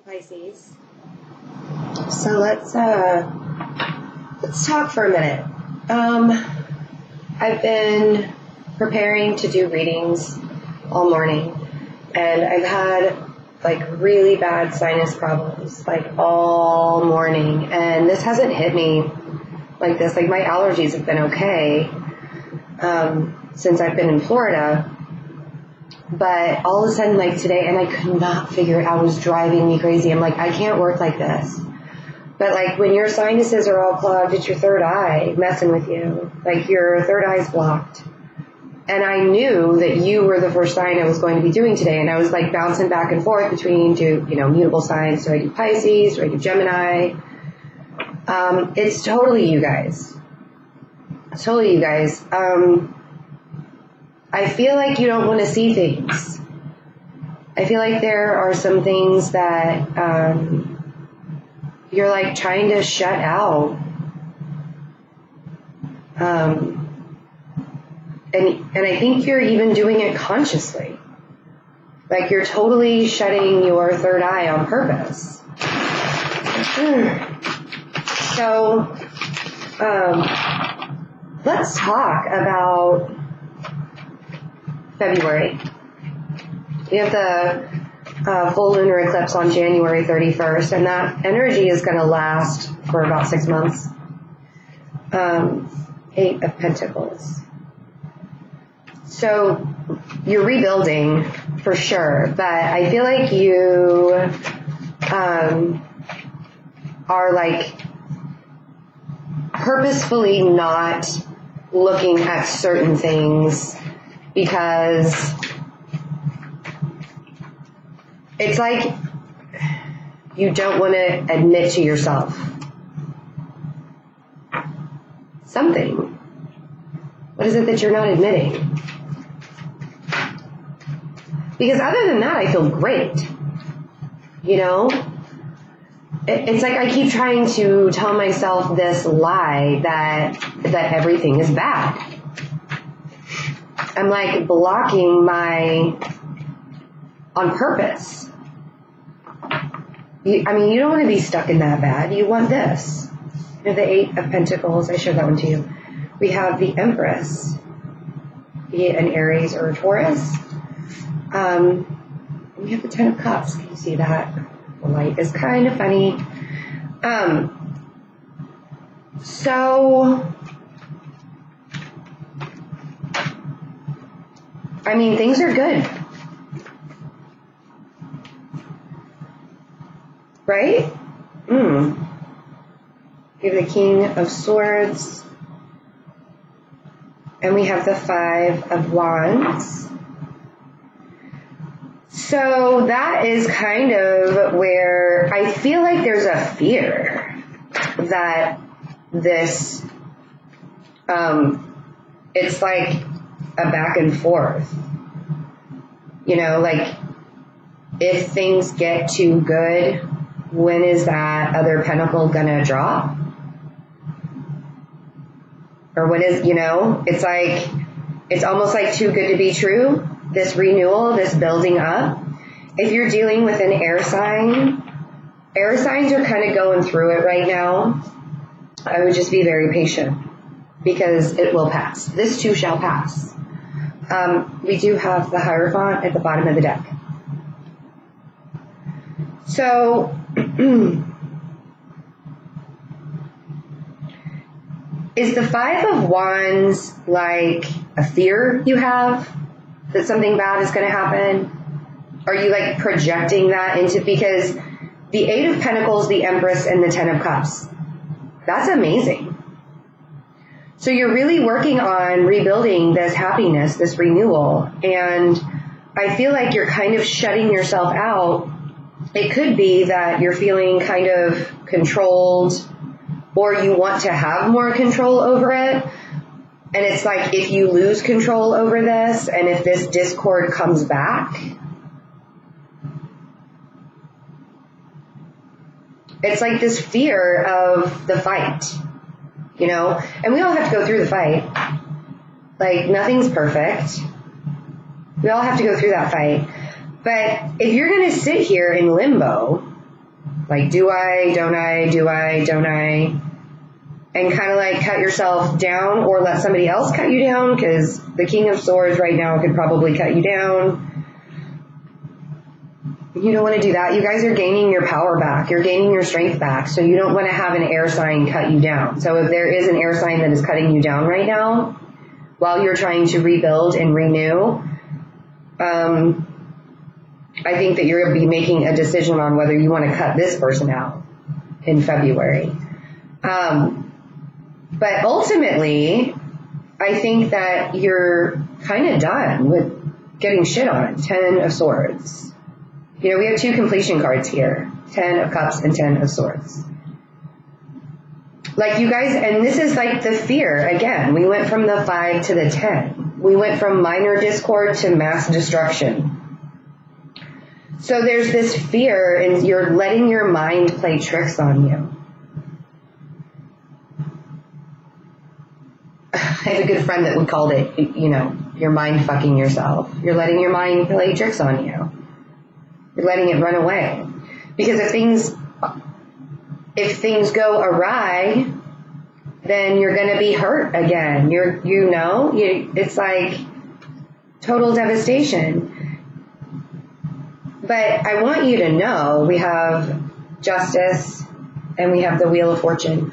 Pisces. So let's talk for a minute. I've been preparing to do readings all morning, and I've had really bad sinus problems all morning, and this hasn't hit me like this. My allergies have been okay since I've been in Florida. But all of a sudden, today, and I could not figure it out. It was driving me crazy. I'm I can't work like this. But when your sinuses are all clogged, it's your third eye messing with you. Your third eye's blocked. And I knew that you were the first sign I was going to be doing today. And I was bouncing back and forth between mutable signs. Do I do Pisces? Do I do Gemini? It's totally you guys. It's totally you guys. I feel like you don't want to see things. I feel like there are some things that you're trying to shut out. And I think you're even doing it consciously. You're totally shutting your third eye on purpose. So, let's talk about February. We have the full lunar eclipse on January 31st, and that energy is going to last for about 6 months. 8 of Pentacles. So you're rebuilding for sure, but I feel like you are purposefully not looking at certain things because it's you don't want to admit to yourself something. What is it that you're not admitting? Because other than that, I feel great. It's I keep trying to tell myself this lie that everything is bad. I'm blocking on purpose. You don't want to be stuck in that bad. You want this. The 8 of Pentacles, I showed that one to you. We have the Empress, be it an Aries or a Taurus. We have the 10 of Cups. Can you see that? The light is kind of funny. So, things are good. Right? We have the King of Swords. And we have the 5 of Wands. So that is kind of where I feel like there's a fear that this, it's a back and forth. If things get too good, when is that other pentacle gonna drop? Or when is, it's almost too good to be true. This renewal, this building up. If you're dealing with an air signs are kind of going through it right now. I would just be very patient because it will pass. This too shall pass. We do have the Hierophant at the bottom of the deck. So, is the 5 of Wands a fear you have that something bad is going to happen? Are you projecting that into, because the 8 of Pentacles, the Empress, and the 10 of Cups, that's amazing. So you're really working on rebuilding this happiness, this renewal, and I feel like you're kind of shutting yourself out. It could be that you're feeling kind of controlled, or you want to have more control over it. And it's if you lose control over this, and if this discord comes back, it's this fear of the fight, and we all have to go through the fight. Nothing's perfect. We all have to go through that fight. But if you're going to sit here in limbo Like, do I, don't I, do I, don't I? And kind of like cut yourself down or let somebody else cut you down, because the King of Swords right now could probably cut you down. You don't want to do that. You guys are gaining your power back. You're gaining your strength back. So you don't want to have an air sign cut you down. So if there is an air sign that is cutting you down right now, while you're trying to rebuild and renew, I think that you're going to be making a decision on whether you want to cut this person out in February. But ultimately, I think that you're kind of done with getting shit on. 10 of Swords. You know, we have 2 completion cards here. 10 of Cups and 10 of Swords. Like you guys, and this is like the fear. Again, we went from the 5 to the 10. We went from minor discord to mass destruction. So there's this fear, and you're letting your mind play tricks on you. I have a good friend that would call it, you know, you're mind fucking yourself. You're letting your mind play tricks on you. You're letting it run away. Because if things go awry, then you're going to be hurt again. It's like total devastation. But I want you to know we have Justice and we have the Wheel of Fortune.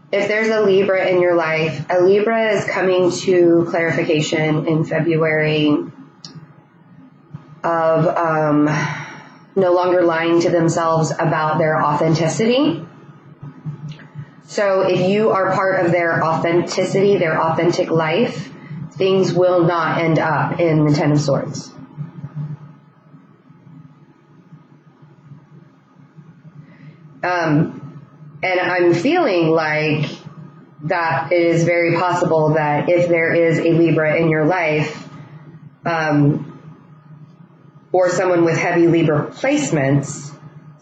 If there's a Libra in your life, a Libra is coming to clarification in February of no longer lying to themselves about their authenticity. So if you are part of their authenticity, their authentic life, things will not end up in the 10 of Swords. And I'm feeling like that it is very possible that if there is a Libra in your life, or someone with heavy Libra placements,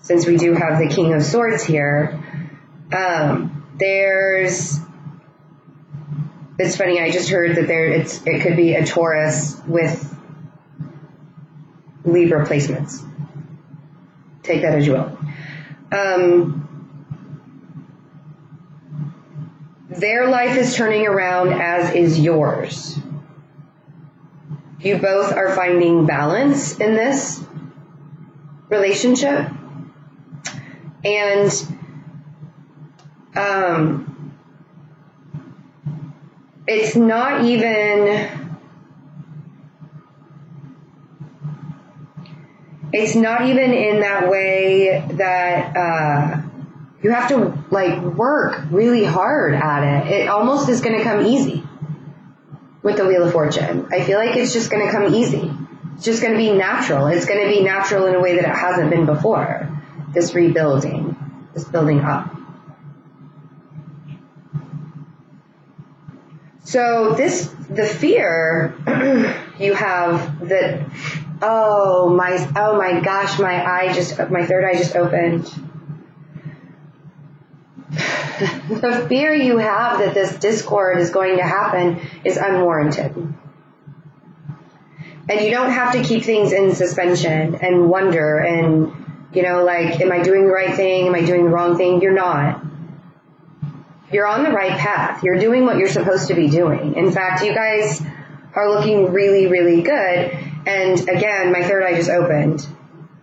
since we do have the King of Swords here, it's funny, I just heard that it could be a Taurus with Libra placements. Take that as you will. Their life is turning around, as is yours. You both are finding balance in this relationship. And it's not even in that way that you have to like work really hard at it. It almost is going to come easy with the Wheel of Fortune. I feel like it's just going to come easy. It's just going to be natural. It's going to be natural in a way that it hasn't been before. This rebuilding, this building up. So the fear you have that, oh my gosh, my third eye just opened. The fear you have that this discord is going to happen is unwarranted. And you don't have to keep things in suspension and wonder and, like, am I doing the right thing? Am I doing the wrong thing? You're not. You're on the right path. You're doing what you're supposed to be doing. In fact, you guys are looking really, really good. And again, my third eye just opened.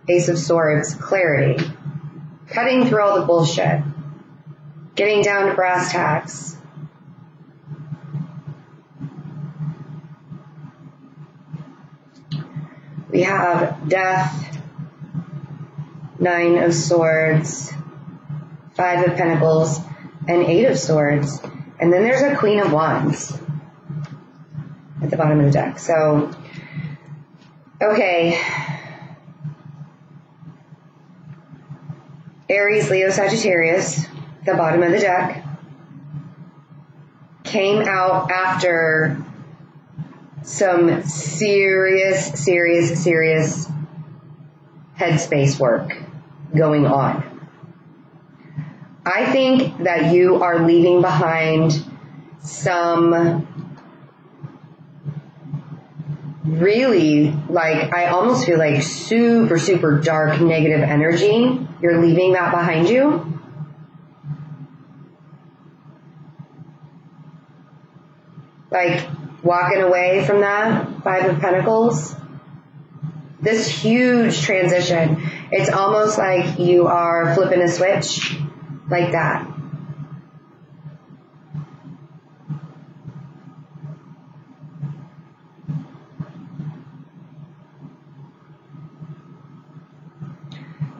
Ace of Swords, clarity. Cutting through all the bullshit. Getting down to brass tacks. We have Death, 9 of Swords, 5 of Pentacles, and 8 of Swords. And then there's a Queen of Wands at the bottom of the deck. So, okay. Aries, Leo, Sagittarius, the bottom of the deck, came out after some serious headspace work going on. I think that you are leaving behind some really, like, I almost feel like super, super dark negative energy. You're leaving that behind you. Like, walking away from that, Five of Pentacles. This huge transition. It's almost like you are flipping a switch like that.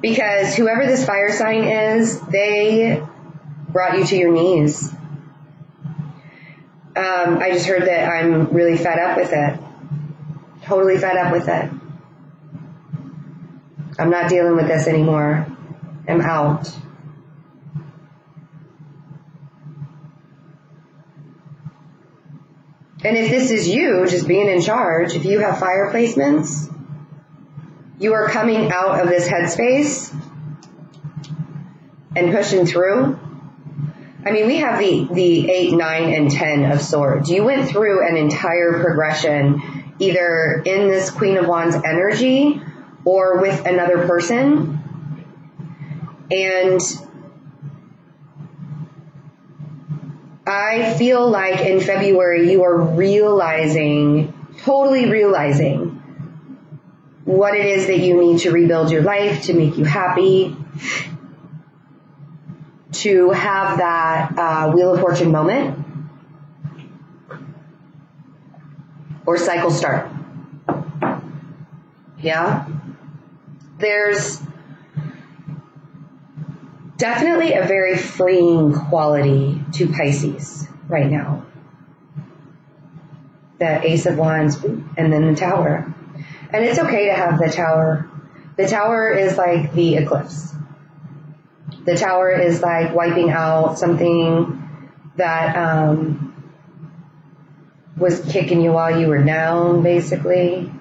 Because whoever this fire sign is, they brought you to your knees. I just heard that I'm really fed up with it. Totally fed up with it. I'm not dealing with this anymore. I'm out. And if this is you just being in charge, if you have fire placements, you are coming out of this headspace and pushing through. I mean, we have the 8, 9, and 10 of swords. You went through an entire progression, either in this Queen of Wands energy or with another person. And I feel like in February you are totally realizing what it is that you need to rebuild your life to make you happy, to have that Wheel of Fortune moment or cycle start. Yeah? There's definitely a very freeing quality to Pisces right now. The Ace of Wands and then the Tower. And it's okay to have the Tower. The Tower is like the eclipse. The Tower is like wiping out something that was kicking you while you were down, basically.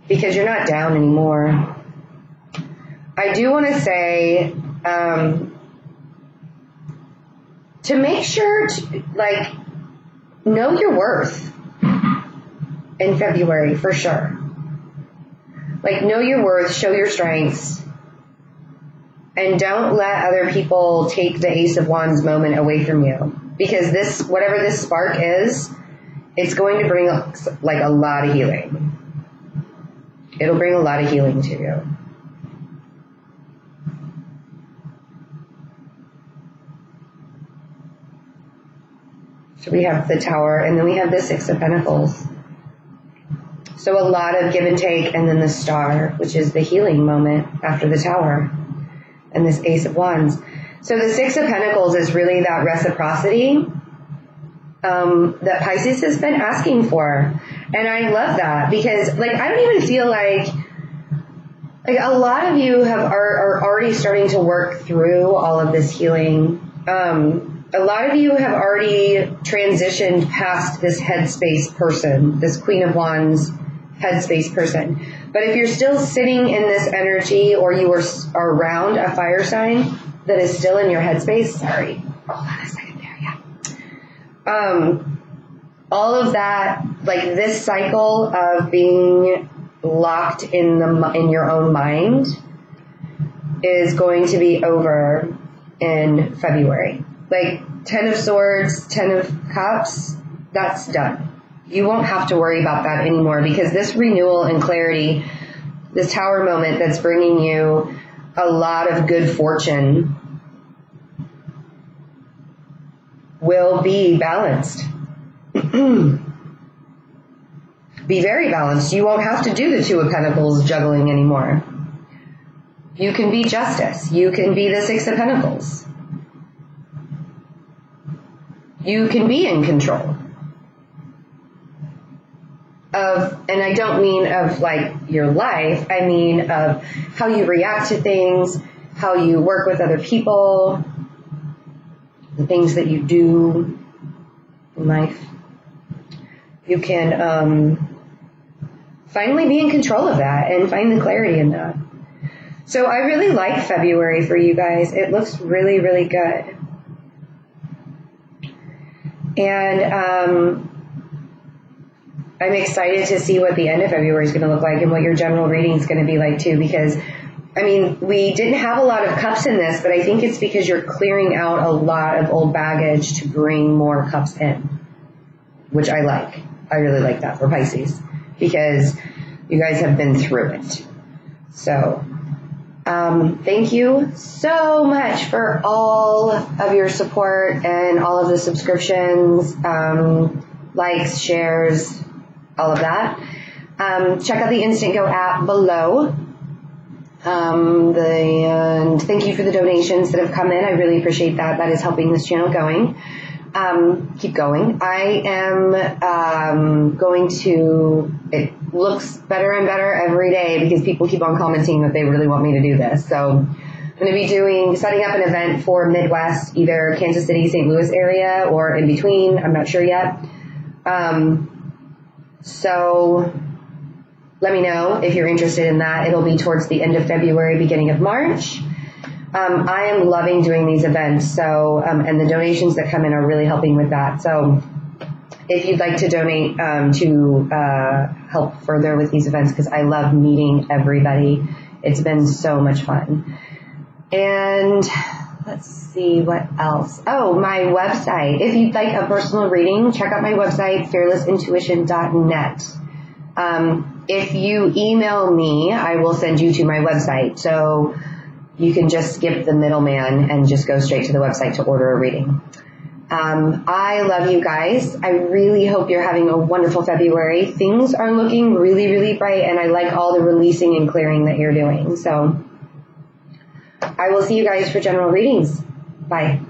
Because you're not down anymore. I do want to say, to make sure to, like, know your worth in February, for sure. Like, know your worth, show your strengths, and don't let other people take the Ace of Wands moment away from you. Because this, whatever this spark is, it's going to bring, like, a lot of healing. It'll bring a lot of healing to you. So we have the Tower, and then we have the Six of Pentacles. So a lot of give and take, and then the Star, which is the healing moment after the Tower, and this Ace of Wands. So the Six of Pentacles is really that reciprocity that Pisces has been asking for. And I love that because, like, I don't even feel like a lot of you are already starting to work through all of this healing. A lot of you have already transitioned past this headspace person, this Queen of Wands headspace person. But if you're still sitting in this energy, or you are around a fire sign that is still in your headspace, sorry, hold on a second there, yeah. All of that, like this cycle of being locked in your own mind is going to be over in February. Like 10 of Swords, 10 of Cups, that's done. You won't have to worry about that anymore, because this renewal and clarity, this Tower moment that's bringing you a lot of good fortune, will be balanced. Be very balanced. You won't have to do the Two of Pentacles juggling anymore. You can be Justice. You can be the Six of Pentacles. You can be in control of, and I don't mean of like your life, I mean of how you react to things, how you work with other people, the things that you do in life. You can finally be in control of that and find the clarity in that. So I really like February for you guys. It looks really, really good. And I'm excited to see what the end of February is going to look like and what your general reading is going to be like too, because I mean, we didn't have a lot of cups in this, but I think it's because you're clearing out a lot of old baggage to bring more cups in, which I like. I really like that for Pisces because you guys have been through it. So, thank you so much for all of your support and all of the subscriptions, likes, shares, all of that. Check out the InstantGo app below. And thank you for the donations that have come in. I really appreciate that. That is helping this channel keep going. I am going to, it looks better and better every day because people keep on commenting that they really want me to do this. So I'm going to be setting up an event for Midwest, either Kansas City, St. Louis area or in between. I'm not sure yet. So let me know if you're interested in that. It'll be towards the end of February, beginning of March. I am loving doing these events, so and the donations that come in are really helping with that. So if you'd like to donate to help further with these events, because I love meeting everybody. It's been so much fun. And let's see what else. Oh, my website. If you'd like a personal reading, check out my website, fearlessintuition.net. If you email me, I will send you to my website. So you can just skip the middleman and just go straight to the website to order a reading. I love you guys. I really hope you're having a wonderful February. Things are looking really, really bright, and I like all the releasing and clearing that you're doing. So I will see you guys for general readings. Bye.